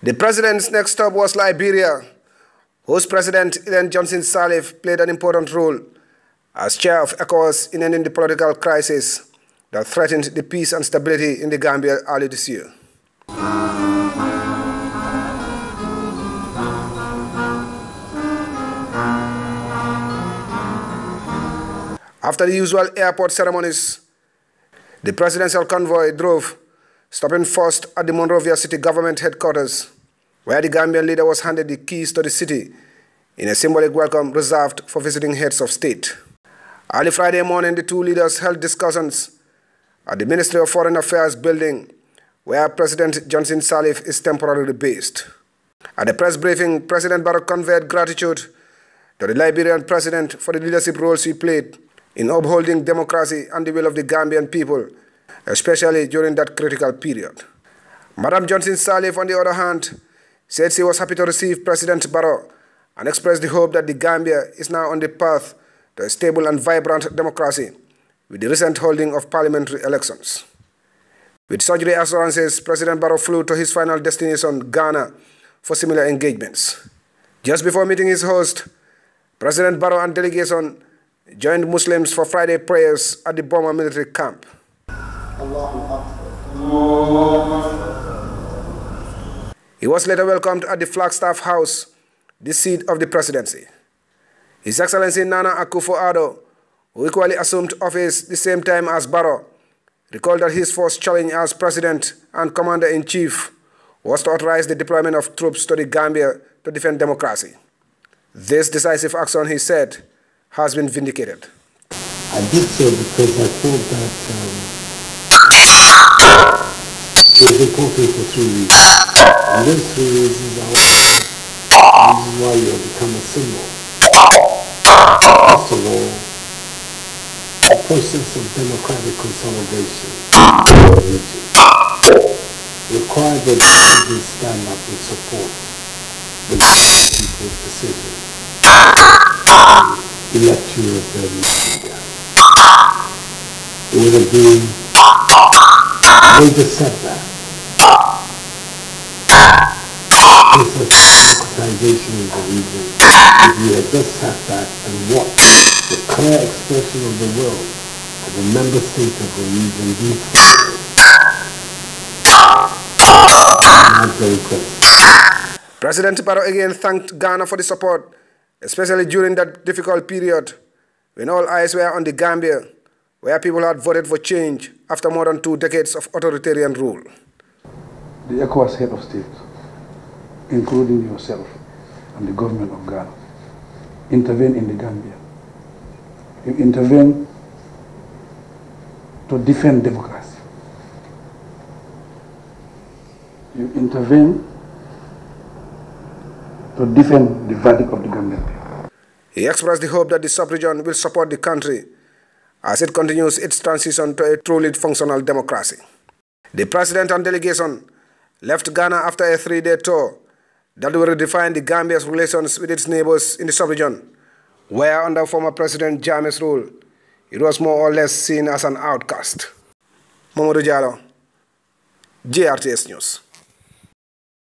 The president's next stop was Liberia, whose President Ellen Johnson Sirleaf played an important role as chair of ECOWAS in ending the political crisis that threatened the peace and stability in the Gambia early this year. After the usual airport ceremonies, the presidential convoy drove, stopping first at the Monrovia City government headquarters, where the Gambian leader was handed the keys to the city in a symbolic welcome reserved for visiting heads of state. Early Friday morning, the two leaders held discussions at the Ministry of Foreign Affairs building, where President Johnson Sirleaf is temporarily based. At the press briefing, President Barrow conveyed gratitude to the Liberian president for the leadership roles he played in upholding democracy and the will of the Gambian people, especially during that critical period. Madam Johnson Sirleaf, on the other hand, said she was happy to receive President Barrow and expressed the hope that the Gambia is now on the path to a stable and vibrant democracy with the recent holding of parliamentary elections. With such reassurances, President Barrow flew to his final destination, Ghana, for similar engagements. Just before meeting his host, President Barrow and delegation joined Muslims for Friday prayers at the Burma military camp. He was later welcomed at the Flagstaff House, the seat of the presidency. His Excellency Nana Akufo-Addo, who equally assumed office the same time as Barrow, recalled that his first challenge as president and commander-in-chief was to authorize the deployment of troops to the Gambia to defend democracy. This decisive action, he said, has been vindicated. I did so because I thought that it was important for 3 reasons. And those 3 reasons are why you have become a symbol. First of all, a process of democratic consolidation in the region required that the citizens stand up and support the people's decision. Elect you as their leader. It would have been a major setback. It's a democratization in the region if you had just sat back and watched the clear expression of the will of the member state of the region be threatened. I'm not very impressed. President Barrow again thanked Ghana for the support, especially during that difficult period when all eyes were on the Gambia, where people had voted for change after more than 2 decades of authoritarian rule. The ECOWAS head of state, including yourself and the government of Ghana, intervene in the Gambia. You intervene to defend democracy. You intervene to defend the verdict of the Gambian people. He expressed the hope that the sub-region will support the country as it continues its transition to a truly functional democracy. The president and delegation left Ghana after a 3-day tour that will redefine the Gambia's relations with its neighbors in the sub-region, where under former President Jammeh's rule, it was more or less seen as an outcast. Mamadou Diallo, GRTS News.